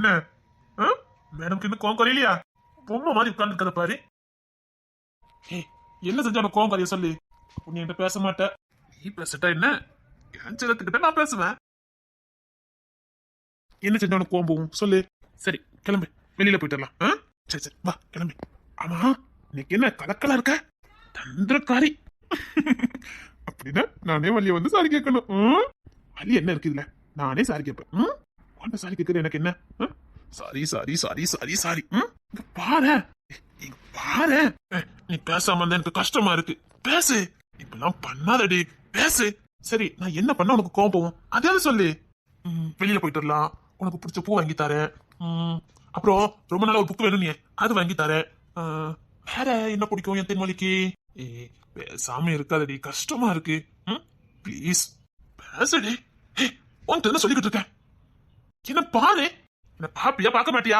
என்ன மேடம்க்கு இன்னும் கோவம் குறையிலையா? பொம்மை மாதிரி உட்கார்ந்து இருக்கத பாரு. என்ன செஞ்சா உனக்கு கோவம் குறைய சொல்லு. நீ என்கிட்ட பேச மாட்ட. நீ பேசிட்டா என்ன? என் செல்லத்துக்கிட்ட நான் பேசுவேன். என்ன செஞ்சா உனக்கு கோவம் போகும் சொல்லு. சரி கிளம்பு, வெளியில போயிட்டு வரலாம். சரி சரி வா கிளம்பு. ஆமா இன்னைக்கு என்ன கலக்கலா இருக்க? தந்திரக்காரி. அப்படின்னா நானே வள்ளிய வந்து சாரி கேட்கணும். வள்ளி என்ன இருக்கு இதுல? நானே சாரி கேட்பேன். உன்ன சாரி கேட்கறது எனக்கு என்ன? Sorry sorry sorry sorry sorry. பாரு பாரு, நீ பேசாம இருந்தா எனக்கு கஷ்டமா இருக்கு. பேசு. இப்பெல்லாம் பண்ணாதடி, பேசு. சரி நான் என்ன பண்ண உனக்கு கோவம் போவோம் அதாவது சொல்லு. வெளியில போயிட்டு வரலாம், உனக்கு பிடிச்ச பூ வாங்கி தரேன். அப்புறம் ரொம்ப நாளா ஒரு புக் வேணும், நீ அது வாங்கி தரேன். வேற என்ன பிடிக்கும் என் தென்மொழிக்கு? பேசாம இருக்காதடி, கஷ்டமா இருக்கு. ப்ளீஸ் பேசுடி. உன்கிட்ட என்ன சொல்லிக்கிட்டு இருக்க? என்ன பாரு, என்ன பாப்பியா பார்க்க மாட்டியா?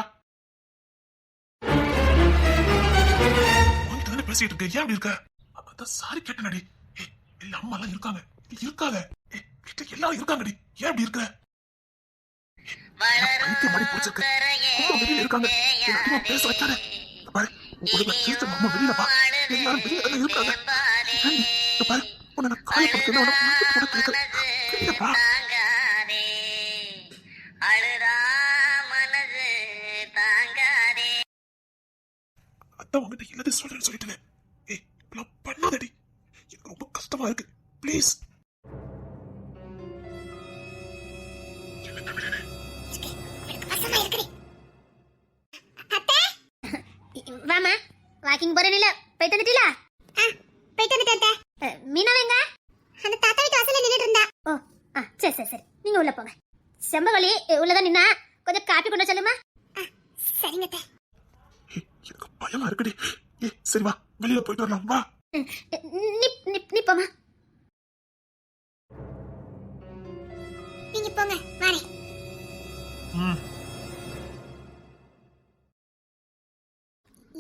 உன்கிட்ட தானே பேசிட்டு இருக்க, ஏன் அப்படி இருக்க? அதான் சாரி கேட்டனடி. இல்ல அம்மா எல்லாம் இருக்காங்க, இருக்காங்க வீட்டுல எல்லாரும் இருக்காங்கடி, ஏன் அப்படி இருக்க? இருக்காங்க பேச வைக்காத. பாரு அம்மா வெளியில பா, எல்லாரும் வெளியில தானே இருக்காங்க. பாரு உன்னை காயப்படுத்த அதான் உங்ககிட்ட எல்லாத்தையும் சொல்றேன்னு சொல்லிட்டேன். இப்பெல்லாம் பண்ணாதடி, எனக்கு ரொம்ப கஷ்டமா இருக்கு. ப்ளீஸ். வாமா, வாக்கிங் போறேன்ல, போயிட்டு வந்துட்டீங்களா? போயிட்டு வந்துட்டேன். மீனா எங்க? அந்த தாத்தா வீட்டு வாசல்ல நின்னுட்டு இருந்தா. ஓ சரி சரி சரி, நீங்க உள்ள போங்க. செம்பவலி உள்ளதான் நின்னா, கொஞ்சம் காப்பி கொண்டு சொல்லுமா. சரிங்க அத்தை. எனக்கு பயமா இருக்குடி. சரி வா வெளியில போயிட்டு வரலாம் வா. நீ போமா. நீங்க போங்க, வரேன்.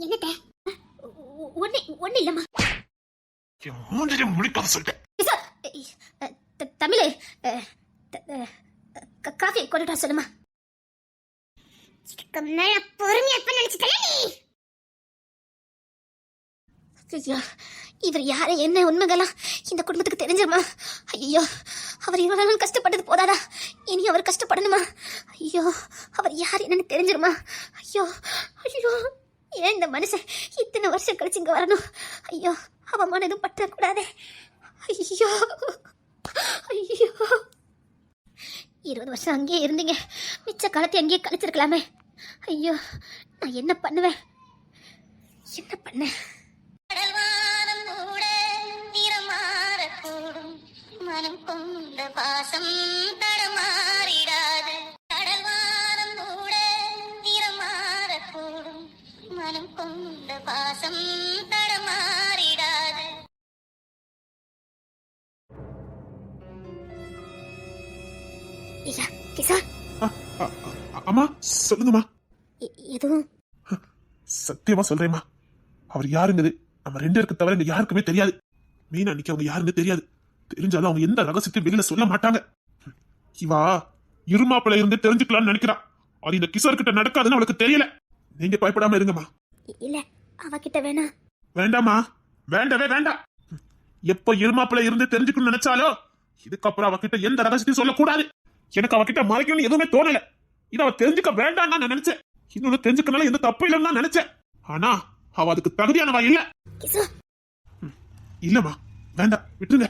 என்னட்ட? ஒண்ணு இல்லம்மா. மூஞ்சிலே முடிக்காத சொல்லிட்டேன். தமிழே, காஃபி கொண்டுட்டா சொல்லுமா. இதுக்கு மேல பொறுமையா இருப்ப நினைச்சிட்டே நீ. ஐயோ, இவர் யாரு என்ன உண்மைகளா இந்த குடும்பத்துக்கு தெரிஞ்சிருமா? ஐயோ, அவர் இவ்வளவு நாள் கஷ்டப்பட்டது போதாதா, இனி அவர் கஷ்டப்படணுமா? ஐயோ, அவர் யார் என்னன்னு தெரிஞ்சிருமா? ஐயோ ஐயோ, ஏன் இந்த மனுஷன் இத்தனை வருஷம் கழிச்சு இங்க வரணும்? ஐயோ, அவமான எதுவும் பற்றக்கூடாதே. ஐயோ ஐயோ, 20 வருஷம் அங்கேயே இருந்தீங்க, மிச்ச காலத்தை அங்கேயே கழிச்சிருக்கலாமே. ஐயோ, நான் என்ன பண்ணுவேன், என்ன பண்ண? மனம் கொண்ட பாசம் தடமாறிடாது. கடல்வாரம் கூட தீரமாறக்கூடும். மனம் கொண்ட பாசம் தடமாறிடாது. ஐயா கிஷோர். அம்மா சொல்லுங்கம்மா. எதுவும்? சத்தியமா சொல்றேம்மா, அவர் யாருங்குது நம்ம 2 பேருக்கு தவிர இங்க யாருக்குமே தெரியாது. மீனா அன்னைக்கு அவங்க யாருன்னு தெரியாது. தெரிஞ்சாலும் அவங்க எந்த ரகசியத்தையும் வெளியில சொல்ல மாட்டாங்க. இவா இருமாப்பிள்ள இருந்து தெரிஞ்சுக்கலாம்னு நினைக்கிறா. அது இந்த கிஷோர் கிட்ட நடக்காதுன்னு அவளுக்கு தெரியல. நீங்க பயப்படாம இருங்கம்மா. இல்ல அவகிட்ட வேணா. வேண்டாமா, வேண்டவே வேண்டாம். எப்ப இருமாப்பிள்ள இருந்து தெரிஞ்சுக்கணும்னு நினைச்சாலோ இதுக்கப்புறம் அவகிட்ட எந்த ரகசியத்தையும் சொல்லக்கூடாது. எனக்கு அவகிட்ட மறைக்கணும்னு எதுவுமே தோணல. இதை அவ தெரிஞ்சுக்க வேண்டாம் நான் நினைச்சேன். இன்னொன்னு தெரிஞ்சுக்கனால எந்த தப்பு இல்லைன்னு நான் நினைச்சேன். ஆனா அவ அதுக்கு தகுதியானவா இல்ல. இல்லம்மா வேண்டாம், விட்டுருங்க.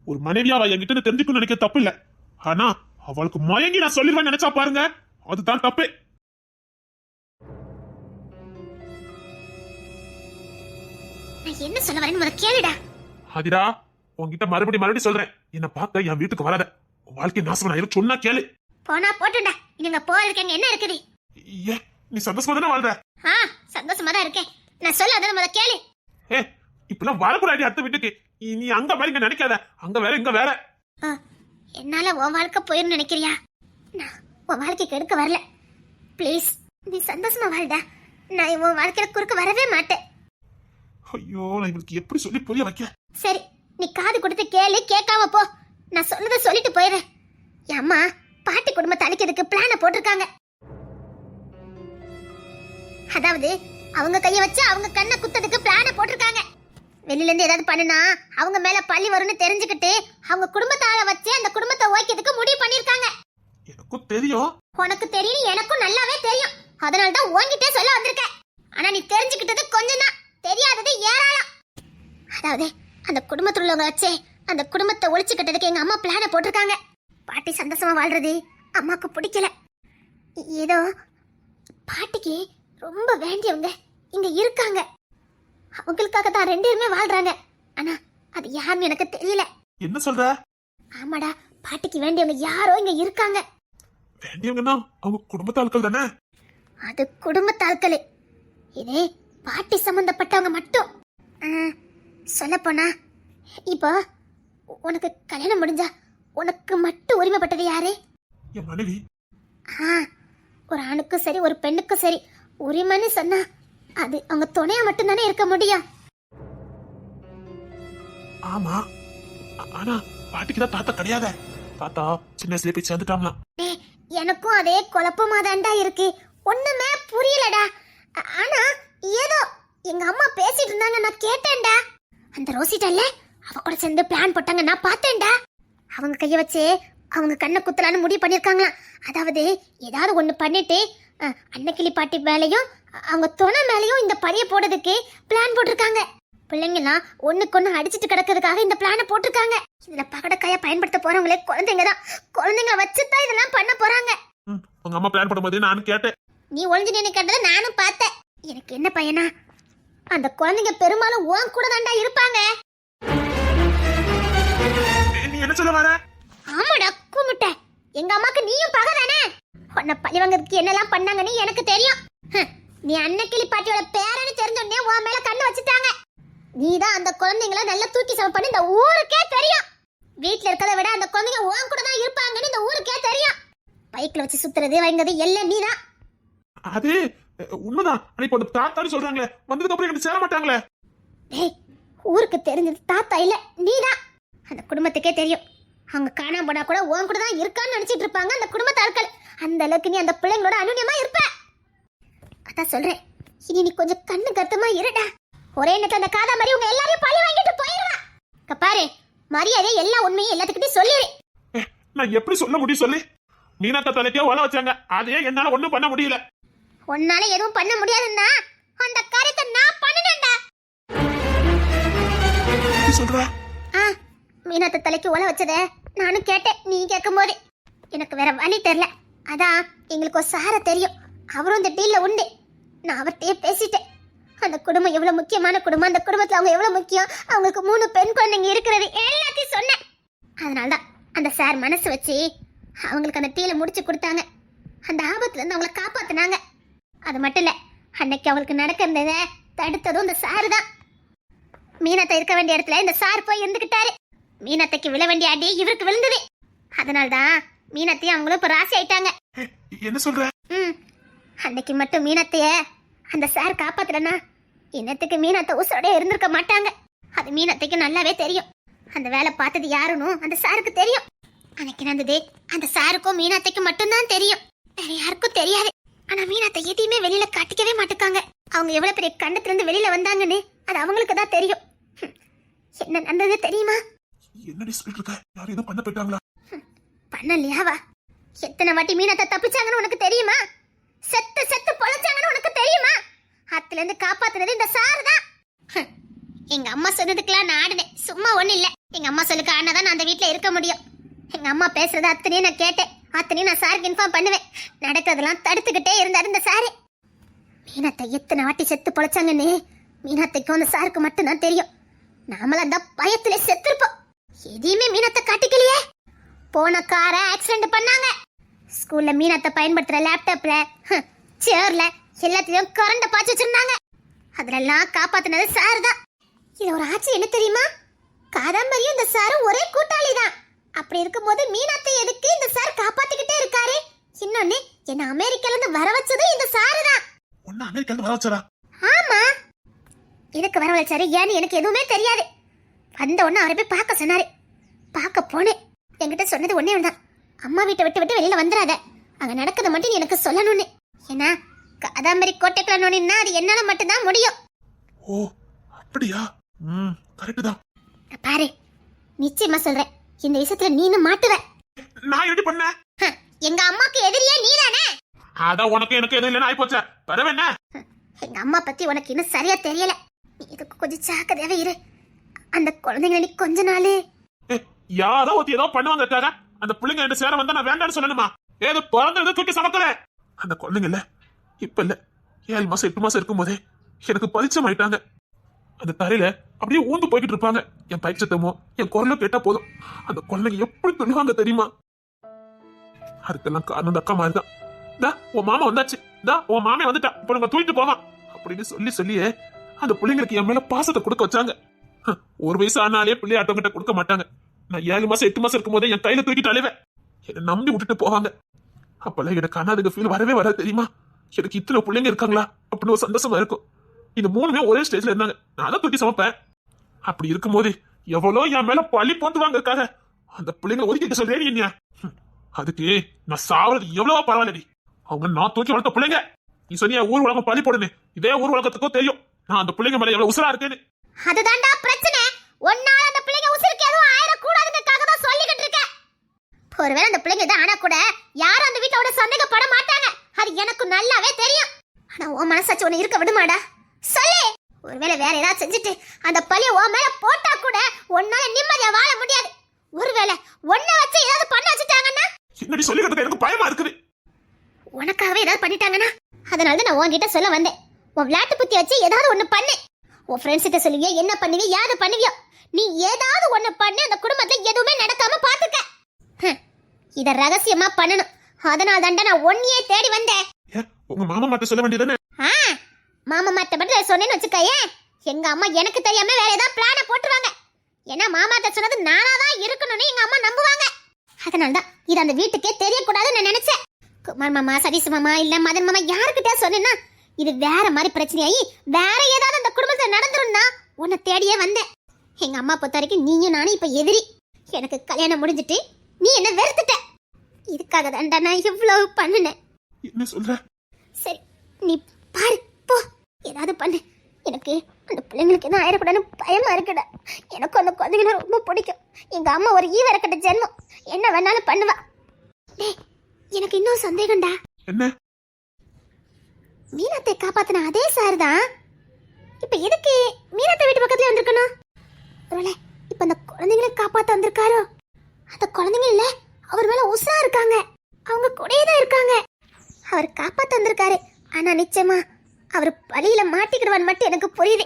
ஒரு மனைவியா அவ என்கிட்ட தெரிஞ்சுக்கணும்னு நினைக்க தப்பு இல்ல. ஆனா அவளுக்கு மயங்கி நான் சொல்லிடுவேன் நினைச்சா பாருங்க, அதுதான் தப்பு. என்ன சொல்ல வரேன்னு முதல்ல கேளுடா. ஆதிரா, உன்கிட்ட மறுபடியும் சொல்றேன், என்ன பார்க்க என் வீட்டுக்கு வராத. உன் வாழ்க்கை நாசமா இருக்கு, சொன்னா கேளு. போனா போட்டுடா, நீங்க போறதுக்கு என்ன இருக்குது? ஏ நீ சந்தோஷமா தானே வாழ்ற? சந்தோஷமா தான் இருக்கேன். நான் சொல்ல அதனால முதல்ல கேளு. இப்பெல்லாம் வரக்கூடாது அடுத்த வீட்டுக்கு. நீ அங்க மாதிரி இங்க நினைக்காத, அங்க வேற இங்க வேற. என்னால உன் வாழ்க்கை போயிரும் நினைக்கிறியா? நான் உன் வாழ்க்கை கெடுக்க வரல. ப்ளீஸ் நீ சந்தோஷமா வாழ்டா. நான் உன் வாழ்க்கையில குறுக்க வரவே மாட்டேன். ஐயோ, நான் இவளுக்கு எப்படி சொல்லி புரிய வைக்க? சரி, நீ காது கொடுத்து கேளு, கேட்காம போ. நான் சொன்னதை சொல்லிட்டு போயிடுறேன். அம்மா பாட்டி குடும்பத்தை அழிக்கிறதுக்கு பிளான போட்டிருக்காங்க. அதாவது அவங்க கைய வச்சு அவங்க கண்ணை குத்ததுக்கு பிளான போட்டிருக்காங்க. வெளியில இருந்து ஏதாவது பண்ணுனா அவங்க மேல பழி வரும்னு தெரிஞ்சுக்கிட்டு அவங்க குடும்பத்தை ஆள வச்சு அந்த குடும்பத்தை ஓய்க்கிறதுக்கு முடிவு பண்ணிருக்காங்க. எனக்கும் தெரியும். உனக்கு தெரியும், எனக்கும் நல்லாவே தெரியும். அதனால தான் உன்கிட்டே சொல்ல வந்திருக்கேன். ஆனா நீ தெரிஞ்சுக்கிட்டது கொஞ்சம் தான், தெரியாதது ஏராளம். அதாவது அந்த குடும்பத்துல உள்ளவங்க வச்சு அந்த குடும்பத்தை ஒழிச்சு கட்டதுக்கு எங்க அம்மா பிளான போட்டிருக்காங்க. பாட்டி சந்தோஷமா வாழ்றது அம்மாக்கு பிடிக்கல. ஏதோ பாட்டிக்கு ரொம்ப வேண்டியவங்க இங்க இருக்காங்க. அவங்களுக்காக தான் ரெண்டு பேருமே வாழ்றாங்க. ஆனா அது யாருன்னு எனக்கு தெரியல. என்ன சொல்ற? ஆமாடா, பாட்டிக்கு வேண்டியவங்க யாரோ இங்க இருக்காங்க. வேண்டியவங்கன்னா அவங்க குடும்பத்து ஆட்கள் தானே? அது குடும்பத்து ஆட்களே. இதே பாட்டி சம்பந்தப்பட்டவங்க மட்டும். சொல்ல போனா இப்போ உனக்கு கல்யாணம் முடிஞ்சா உனக்கு மட்டும் உரிமைப்பட்டது யாரு? என் மனைவி. ஒரு ஆணுக்கும் சரி ஒரு பெண்ணுக்கும் சரி உரிமைன்னு சொன்னா அது அவங்க துணையா மட்டும்தானே இருக்க முடியும். ஆமா, ஆனா பாட்டிக்கு தான் தாத்தா கிடையாதே. தாத்தா சின்ன வயசுல போய் சேர்ந்துட்டாங்களாம். எனக்கும் அதே குழப்பமா தான்டா இருக்கு. ஒண்ணுமே புரியலடா. ஆனா ஏதோ எங்க அம்மா பேசிட்டு இருந்தாங்க, நான் கேட்டேன்டா. அந்த ரோசிட்டல்ல அவ கூட சேர்ந்து பிளான் போட்டாங்க, நான் பார்த்தேன்டா. அவங்க கைய வச்சு அவங்க கண்ணை குத்தலான்னு முடிவு பண்ணிருக்காங்களாம். அதாவது ஏதாவது ஒண்ணு பண்ணிட்டு அன்னக்கிளி பாட்டி மேலையும் அவங்க துணை மேலையும் இந்த பழிய போடுறதுக்கு பிளான் போட்டிருக்காங்க. பிள்ளைங்கலாம் ஒண்ணுக்கு ஒண்ணு அடிச்சிட்டு கிடக்கிறதுக்காக இந்த பிளான போட்டிருக்காங்க. இதுல பகடக்காய பயன்படுத்த போறவங்களே குழந்தைங்க தான். குழந்தைங்க வச்சுதான் இதெல்லாம் பண்ண போறாங்க. உங்க அம்மா பிளான் பண்ணும்போது நானும் கேட்டேன். நீ ஒளிஞ்சு நின்று கேட்டதை நானும் பார்த்தேன். எனக்கு என்ன பையனா, அந்த குழந்தைங்க பெரும்பாலும் உன் கூட தாண்டா இருப்பாங்க. நீ என்ன சொல்ல வர? ஆமாடா குமுட்ட, எங்க அம்மாக்கு நீயும் பகதானே. உன்னை பழி வாங்கிறதுக்கு என்னெல்லாம் பண்ணாங்கன்னு எனக்கு தெரியும். நீ அன்னக்கிளி பாட்டியோட பேரன்னு தெரிஞ்சோடனே உன் மேல கண்ணு வச்சுட்டாங்க. நீதான் அந்த குழந்தைங்கள நல்லா தூக்கி சம பண்ணி இந்த ஊருக்கே தெரியும். வீட்டுல இருக்கிறத விட அந்த குழந்தைங்க உன் கூட தான் இருப்பாங்கன்னு இந்த ஊருக்கே தெரியும். பைக்ல வச்சு சுத்துறது வாங்கிறது எல்லாம் நீதான். அது உண்மைதான். இப்போ தாத்தான்னு சொல்றாங்களே, வந்ததுக்கு அப்புறம் எனக்கு சேர மாட்டாங்களே. ஊருக்கு தெரிஞ்சது தாத்தா இல்ல நீதான். அந்த குடும்பத்துக்கே தெரியும். அவங்க காணாம போனா கூட உன் கூட தான் இருக்கான்னு நினைச்சிட்டு இருப்பாங்க அந்த குடும்பத்தாட்கள். அந்த அளவுக்கு நீ அந்த பிள்ளைங்களோட அனுநியமா இருப்ப. அதான் சொல்றேன், இனி நீ கொஞ்சம் கண்ணு கருத்தமா இருடா. ஒரே நேரத்துல அந்த காதா மாதிரி உங்க எல்லாரையும் பழி வாங்கிட்டு போயிடுவா. பாரு, மரியாதை எல்லா உண்மையும் எல்லாத்துக்கிட்டையும் சொல்லிடு. நான் எப்படி சொல்ல முடியும் சொல்லி? மீனாக்கா தலைக்கே ஓல வச்சாங்க, அதையே என்னால ஒண்ணும் பண்ண முடியல. உன்னால எதுவும் பண்ண முடியாதுன்னா அந்த காரியத்தை நான் பண்ணனேன்டா. சொல்ற? மீனாத்த தலைக்கு ஓல வச்சத நானும் கேட்டேன். நீ கேட்கும் போது எனக்கு வேற வழி தெரியல. அதான் எங்களுக்கு ஒரு சார தெரியும், அவரும் இந்த டீல்ல உண்டு. நான் அவர்கிட்டயே பேசிட்டேன். அந்த குடும்பம் எவ்வளவு முக்கியமான குடும்பம், அந்த குடும்பத்துல அவங்க எவ்வளவு முக்கியம், அவங்களுக்கு 3 பெண் குழந்தைங்க இருக்கிறது எல்லாத்தையும் சொன்னேன். அதனாலதான் அந்த சார் மனசு வச்சு அவங்களுக்கு அந்த டீல முடிச்சு கொடுத்தாங்க. அந்த ஆபத்துல இருந்து அவங்களை காப்பாத்தினாங்க. அது மட்டும் இல்ல, அன்னைக்கு அவங்களுக்கு நடக்கிறத தடுத்ததும் இந்த சாரு தான். மீனத்தை இருக்க வேண்டிய இடத்துல இந்த சார் போய் இருந்துகிட்டாரு. மீனத்தைக்கு விழ வேண்டிய அடி இவருக்கு விழுந்தது. அதனால்தான் மீனத்தையும் அவங்களும் இப்ப ராசி ஆயிட்டாங்க. என்ன சொல்ற? அன்னைக்கு மட்டும் மீனத்தைய அந்த சார் காப்பாத்தலனா இன்னத்துக்கு மீனத்தை உசோட இருந்திருக்க மாட்டாங்க. அது மீனத்தைக்கு நல்லாவே தெரியும். அந்த வேலை பார்த்தது யாருன்னு அந்த சாருக்கு தெரியும். அன்னைக்கு நடந்தது அந்த சாருக்கும் மீனாத்தைக்கும் மட்டும்தான் தெரியும், வேற யாருக்கும் தெரியாது. ஆனா மீனாத்தை எதையுமே வெளியில காட்டிக்கவே மாட்டுக்காங்க. அவங்க எவ்வளவு பெரிய கண்டத்துல இருந்து வெளியில வந்தாங்கன்னு அது அவங்களுக்கு தான் தெரியும். என்ன நடந்தது தெரியுமா? என்னடி சொல்லிட்டு இருக்க? யாரும் எதுவும் பண்ண போயிட்டாங்களா? பண்ணலையாவா? எத்தனை வாட்டி மீனாத்தை தப்பிச்சாங்கன்னு உனக்கு தெரியுமா? செத்து செத்து பொழைச்சாங்கன்னு உனக்கு தெரியுமா? ஆத்துல இருந்து காப்பாத்துனது இந்த சாரு தான். எங்க அம்மா சொன்னதுக்கெல்லாம் நான் ஆடுனேன், சும்மா ஒண்ணு இல்ல. எங்க அம்மா சொல்லுக்கு ஆனாதான் நான் அந்த வீட்டுல இருக்க முடியும். எங்க அம்மா பேசுறது அத்தனையும் நான் கேட்டேன், அத்தனையும் நான் சாருக்கு இன்ஃபார்ம் பண்ணுவேன். நடக்கிறதெல்லாம் தடுத்துக்கிட்டே இருந்தாரு இந்த சாரு. மீனாத்தை எத்தனை வாட்டி செத்து பொழைச்சாங்கன்னு மீனாத்தைக்கும் அந்த சாருக்கு மட்டும்தான் தெரியும். நாமள அந்த பயத்துல செத்துருப்போம். எதையுமே மீனாத்தை காட்டிக்கலையே. போன காரை ஆக்சிடென்ட் பண்ணாங்க. ஸ்கூல்ல மீனாத்தை பயன்படுத்துற லேப்டாப்ல சேர்ல எல்லாத்தையும் கரண்ட பாய்ச்சி வச்சிருந்தாங்க. அதெல்லாம் காப்பாத்தினது சாரு தான். இது ஒரு ஆட்சி என்ன தெரியுமா? காதாம்பரியும் இந்த சாரும் ஒரே கூட்டாளி தான். அப்படி இருக்கும்போது மீனாத்தை எதுக்கு இந்த சார் காப்பாத்திக்கிட்டே இருக்காரு? இன்னொன்னு என்ன அமெரிக்கால இருந்து வர வச்சது இந்த சாரு தான். உன்ன அமெரிக்கால இருந்து வர வச்சாரா? ஆமா. எதுக்கு வர வச்சாரு ஏன்னு எனக்கு எதுவுமே தெரியாது. வந்த உடனே அவரை போய் பார்க்க சொன்னாரு. பார்க்க போனேன். என்கிட்ட சொன்னது ஒன்னே ஒண்ணுதான், அம்மா வீட்டை விட்டு விட்டு வெளியில வந்துடாத. அங்க நடக்கிறத மட்டும் நீ எனக்கு சொல்லணும்னு. ஏன்னா காதாம்பரி கோட்டைக்குள்ள நோனின்னா அது என்னால மட்டும்தான் முடியும். ஓ அப்படியா? கரெக்ட் தான். பாரு, நிச்சயமா சொல்றேன், இந்த விஷயத்துல நீனு மாட்டுவ. நான் எப்படி பண்ண? எங்க அம்மாக்கு எதிரியே நீதானே. அதான் உனக்கு எனக்கு எதுவும் இல்லைன்னு ஆயிப்போச்ச. பரவ என்ன? எங்க அம்மா பத்தி உனக்கு இன்னும் சரியா தெரியல. நீ இதுக்கு கொஞ்சம் ஜாக்கிரதையாவே இரு. அந்த குழந்தைங்களை நீ கொஞ்ச நாளு யாரோ ஒருத்தி ஏதோ பண்ணுவாங்க. அந்த பிள்ளைங்க ரெண்டு சேர வந்தா நான் வேண்டாம்னு சொல்லணுமா? ஏதோ பிறந்தது தூக்கி சமக்கல. அந்த குழந்தைங்க இல்ல இப்ப இல்ல 7 மாசம் 8 மாசம் இருக்கும் போதே எனக்கு பரிச்சயம் ஆயிட்டாங்க. அந்த தரையில அப்படியே ஊந்து போய்கிட்டு இருப்பாங்க. என் பயிர் சத்தமோ என் குரலோ கேட்டா போதும் அந்த குழந்தைங்க எப்படி சொல்லுவாங்க தெரியுமா? அதுக்கெல்லாம் காரணம் அந்த அக்கா மாதிரிதான். உன் மாமா வந்தாச்சு, உன் மாமே வந்துட்டா, இப்ப நாங்க தூக்கிட்டு போவான் அப்படின்னு சொல்லியே அந்த பிள்ளைங்களுக்கு என் மேல பாசத்தை கொடுக்க வச்சாங்க. ஒரு வயசு ஆனாலே பிள்ளை ஆட்டோங்கிட்ட கொடுக்க மாட்டாங்க. நான் 7 மாசம் 8 மாசம் இருக்கும் போதே என் கையில தூக்கிட்டு அழுவேன். என்னை நம்பி விட்டுட்டு போவாங்க. அப்பெல்லாம் எனக்கு அண்ணாதுக்கு ஃபீல் வரவே வராது தெரியுமா? எனக்கு இத்தனை பிள்ளைங்க இருக்காங்களா அப்படின்னு ஒரு சந்தோஷமா இருக்கும். இந்த 3மே ஒரே ஸ்டேஜ்ல இருந்தாங்க. நான் தான் தூக்கி சமைப்பேன். அப்படி இருக்கும்போது எவ்வளோ என் மேல பழி போட்டுவாங்க இருக்காங்க. அந்த பிள்ளைங்க ஒதுக்கிட்டு சொல்றேன் நீ. அதுக்கு நான் சாவறது எவ்வளவோ பரவாயில்லடி. அவங்க நான் தூக்கி வளர்த்த பிள்ளைங்க. நீ சொன்னிய ஊர் உலகம் பழி போடுன்னு, இதே ஊர் உலகத்துக்கும் தெரியும் நான் அந்த பிள்ளைங்க மேல எவ்வளவு உசுரா இருக்கேன்னு. அதுதான்டா பிரச்சனை. ஒன்னால அந்த பிள்ளைங்க உசுருக்கு எதுவும் ஆயிரக்கூடாதுங்கிறதுக்காக தான் சொல்லிக்கிட்டு இருக்கேன். ஒருவேளை அந்த பிள்ளைங்க தான் ஆனா கூட யாரும் அந்த வீட்டோட சந்தேகப்பட மாட்டாங்க. அது எனக்கு நல்லாவே தெரியும். ஆனா உன் மனசாச்சு ஒண்ணு இருக்க விடுமாடா? சொல்லு. ஒருவேளை வேற ஏதாவது செஞ்சுட்டு அந்த பழிய உன் மேல போட்டா கூட உன்னால நிம்மதியா வாழ முடியாது. ஒருவேளை ஒன்ன வச்சு ஏதாவது பண்ண வச்சுட்டாங்கன்னா என்னடி சொல்லிக்கிட்டு எனக்கு பயமா இருக்குது. உனக்காகவே ஏதாவது பண்ணிட்டாங்கன்னா அதனால தான் நான் உன்கிட்ட சொல்ல வந்தேன். உன் விளையாட்டு புத்தி வச்சு ஏதாவது ஒண்ணு பண்ணு. உன் ஃப்ரெண்ட்ஸ் கிட்ட சொல்லுவியோ என்ன பண்ணுவியோ யாரு பண்ணுவியோ, நீ ஏதாவது ஒண்ணு பண்ணி அந்த குடும்பத்துல எதுவுமே நடக்காம பாத்துக்க. இத ரகசியமா பண்ணணும். அதனால தாண்டா நான் ஒன்னியே தேடி வந்தேன். உங்க மாமா மாட்ட சொல்ல வேண்டியதானே? மாமா மாட்ட மட்டும் சொன்னேன்னு வச்சுக்கயே, எங்க அம்மா எனக்கு தெரியாம வேற ஏதாவது பிளான போட்டுருவாங்க. ஏன்னா மாமாட்ட சொன்னது நானா தான் இருக்கணும்னு எங்க அம்மா நம்புவாங்க. அதனாலதான் இது அந்த வீட்டுக்கே தெரியக்கூடாதுன்னு நான் நினைச்சேன். குமார் மாமா, சதீஷ் மாமா இல்ல மதன் மாமா யாருக்கிட்ட சொன்னேன்னா இது வேற மாதிரி பிரச்சனையாயி வேற ஏதாவது அந்த குடும்பத்துல நடந்துரும்னா உன்னை தேடியே வந்தேன். எங்க அம்மா பொறுத்த வரைக்கும் நீயும் நானும் இப்ப எதிரி. எனக்கு கல்யாணம் முடிஞ்சிட்டு நீ என்ன வெறுத்துட்ட. இதுக்காக தான்டா நான் இவ்வளவு பண்ணினேன். என்ன சொல்ற? சரி நீ பாரு போ, ஏதாவது பண்ணு. எனக்கு அந்த பிள்ளைங்களுக்கு எதுவும் ஆயிடக்கூடாதுன்னு பயமா இருக்குடா. எனக்கு அந்த குழந்தைங்க ரொம்ப பிடிக்கும். எங்க அம்மா ஒரு ஈவரக்கட்ட ஜென்மம், என்ன வேணாலும் பண்ணுவா. டேய், எனக்கு இன்னும் சந்தேகம்டா. என்ன? மீனாத்தை காப்பாத்தின அதே சார் தான் இப்ப எதுக்கு மீனாத்தை வீட்டு பக்கத்துல வந்திருக்கணும்? ஒருவேளை இப்ப அந்த குழந்தைங்களை காப்பாத்த வந்திருக்காரோ? அந்த குழந்தைங்க இல்ல அவர் மேல உசா இருக்காங்க, அவங்க கூடயே தான் இருக்காங்க. அவர் காப்பாத்த வந்திருக்காரு. ஆனா நிச்சயமா அவர் பழியில மாட்டிக்கிடுவான்னு மட்டும் எனக்கு புரியுது.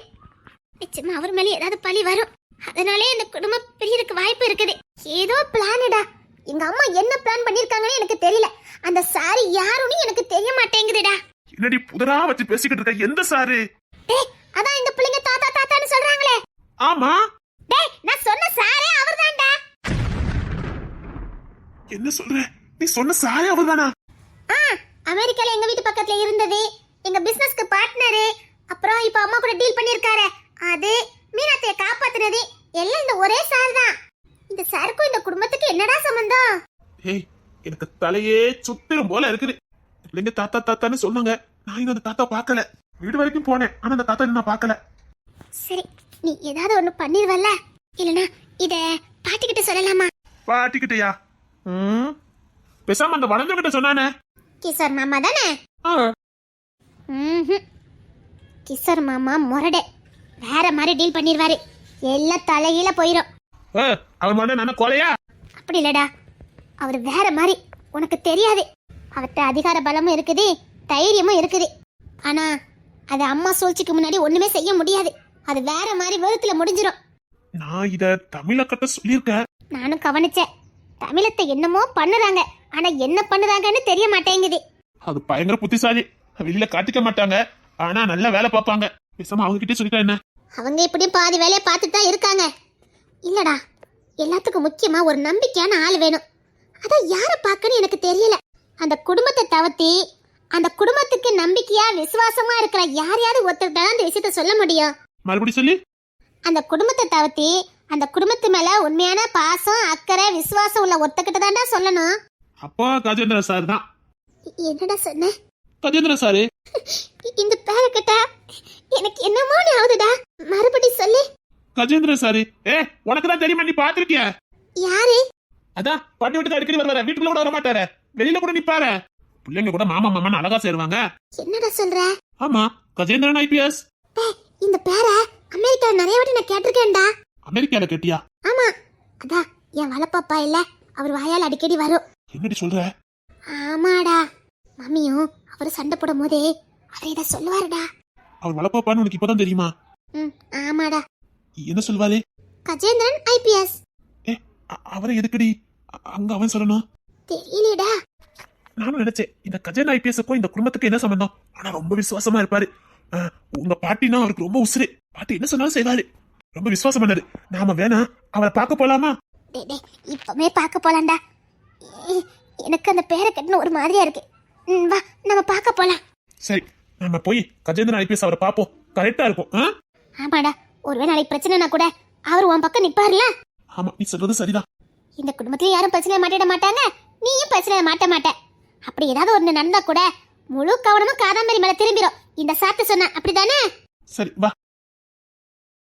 நிச்சயமா அவர் மேலே ஏதாவது பழி வரும். அதனாலே இந்த குடும்பம் பிரியறதுக்கு வாய்ப்பு இருக்குது. ஏதோ பிளான்டா. எங்க அம்மா என்ன பிளான் பண்ணிருக்காங்கன்னு எனக்கு தெரியல. அந்த சாரி யாருன்னு எனக்கு தெரிய மாட்டேங்குதுடா. என்னடி புதரா வச்சு பேசிக்கிட்டு இருக்க? எந்த சாரு? டேய், அதான் இந்த பிள்ளைங்க தாத்தா தாத்தான்னு சொல்றாங்களே. ஆமா. டேய், நான் சொன்ன சாரே அவர்தான்டா. என்ன சொல்ற? நீ சொன்ன சாரே அவர்தானா? அமெரிக்கால எங்க வீட்டு பக்கத்துல இருந்தது, எங்க பிசினஸ்க்கு பார்ட்னர். அப்புறம் இப்ப அம்மா கூட டீல் பண்ணிருக்காரு. அது மீனாத்தைய காப்பாத்துனது எல்லாம் இந்த ஒரே சார் தான். இந்த சாருக்கும் இந்த குடும்பத்துக்கு என்னடா சம்பந்தம்? ஏய், எனக்கு தலையே சுத்திரும் போல இருக்குது. பிள்ளைங்க தாத்தா தாத்தான்னு சொன்னாங்க. நான் இன்னும் அந்த தாத்தா பார்க்கல. வீடு வரைக்கும் போனேன், ஆனா அந்த தாத்தா இன்னும் பார்க்கல. சரி, நீ ஏதாவது ஒண்ணு பண்ணிருவல்ல? இல்லனா இத பாட்டிக்கிட்ட சொல்லலாமா? பாட்டிக்கிட்டயா? பேசாம அந்த வளர்ந்தவங்கிட்ட சொன்னானே. கிஷோர் மாமா தானே? கிஷோர் மாமா முரடே, வேற மாதிரி டீல் பண்ணிடுவாரு. எல்லாம் தலையில போயிடும். அவர் மாதிரி நானே கொலையா? அப்படி இல்லடா, அவர் வேற மாதிரி. உனக்கு தெரியாது, அவர்கிட்ட அதிகார பலமும் இருக்குது, தைரியமும் இருக்குது. ஆனா அது அம்மா சூழ்ச்சிக்கு முன்னாடி ஒண்ணுமே செய்ய முடியாது. அது வேற மாதிரி வெறுத்துல முடிஞ்சிடும். நான் இத தமிழக்கிட்ட சொல்லியிருக்கேன். நானும் கவனிச்சேன். தமிழத்தை என்னமோ பண்ணுறாங்க, ஆனா என்ன பண்ணுறாங்கன்னு தெரிய மாட்டேங்குது. அது பயங்கர புத்திசாலி. வெளியில காட்டிக்க மாட்டாங்க, ஆனா நல்ல வேலை பார்ப்பாங்க. பேசாம அவங்க கிட்டே சொல்லிட்டா என்ன? அவங்க இப்படி பாதி வேலையை பார்த்துட்டு தான் இருக்காங்க. இல்லடா, எல்லாத்துக்கும் முக்கியமா ஒரு நம்பிக்கையான ஆள் வேணும். அதான் யாரை பார்க்கன்னு எனக்கு தெரியல. அந்த குடும்பத்தை தவிர்த்து அந்த குடும்பத்துக்கு நம்பிக்கையா விசுவாசமா இருக்கிற யாரையாவது ஒருத்தர்கிட்ட அந்த விஷயத்த சொல்ல முடியும். மறுபடியும் சொல்லி. அந்த குடும்பத்தை தவிர்த்து அந்த குடும்பத்து மேல உண்மையான பாசம் அக்கறை விசுவாசம் உள்ள ஒருத்தக்கிட்ட தான்டா சொல்லணும். அப்போ கஜேந்திர சார் தான். என்னடா சொன்ன? கஜேந்திர சாரு. இந்த பேரை கேட்டா எனக்கு என்னமோ ஆகுதுடா. மறுபடி சொல்லு. கஜேந்திர சாரு. உனக்கு தான் தெரியுமா, நீ பாத்திருக்கிய? யாரு? அதான் பாட்டி வீட்டுக்கு அடிக்கடி வருவாரு, வீட்டுக்குள்ள கூட வர மாட்டாரு, வெளியில கூட நிப்பாரு. பிள்ளைங்க கூட மாமா மாமான்னு அழகா சேருவாங்க. என்னடா சொல்ற? ஆமா, கஜேந்திரன் ஐபிஎஸ். இந்த பேரை அமெரிக்கால நிறைய வாட்டி நான் கேட்டிருக்கேன்டா. அமெரிக்கால கேட்டியா? ஆமா, அதான் என் வளப்பாப்பா இல்ல, அவர் வாயால் அடிக்கடி வரும். என்னடி சொல்ற? ஆமாடா, மம்மியும் அவர் சண்டை போடும் போதே அவர் இதை சொல்லுவாருடா. அவர் வளப்பாப்பான்னு உனக்கு இப்பதான் தெரியுமா? ஆமாடா. என்ன சொல்வாரு? கஜேந்திரன் ஐபிஎஸ். அவரை எதுக்குடி அங்க அவன் சொல்லணும்? தெரியலடா. நானும் நினைச்சேன் இந்த கஜேந்திரன் ஐபிஎஸ்க்கும் இந்த குடும்பத்துக்கு என்ன சம்பந்தம். ஆனா ரொம்ப விசுவாசமா இருப்பாரு. உங்க பாட்டினா அவருக்கு ரொம்ப உசுரு. பாட்டி என்ன சொன்னாலும் செய்வாரு. ரொம்ப விசுவாசம் பண்ணாரு. நாம வேணா அவரை பார்க்க போலாமா? இப்பவே பார்க்க போலாம்டா. எனக்கு அந்த பேரை கட்டின ஒரு மாதிரியா இருக்கு. வா, நம்ம பார்க்க போலாம். சரி, நம்ம போய் கஜேந்திரன் ஐபிஎஸ் அவரை பார்ப்போம். கரெக்டா இருக்கும். ஆமாடா, ஒருவேளை நாளைக்கு பிரச்சனைனா கூட அவர் உன் பக்கம் நிப்பாருல. ஆமா, நீ சொல்றது சரிதான். இந்த குடும்பத்துல யாரும் பிரச்சனை மாட்டிட மாட்டாங்க, நீயும் பிரச்சனை மாட்ட மாட்ட. அப்படி ஏதாவது ஒண்ணு நடந்தா கூட முழு கவனமும் காதாம்பரி மேல திரும்பிடும். இந்த சாத்து சொன்ன அப்படிதானே? சரி, வா.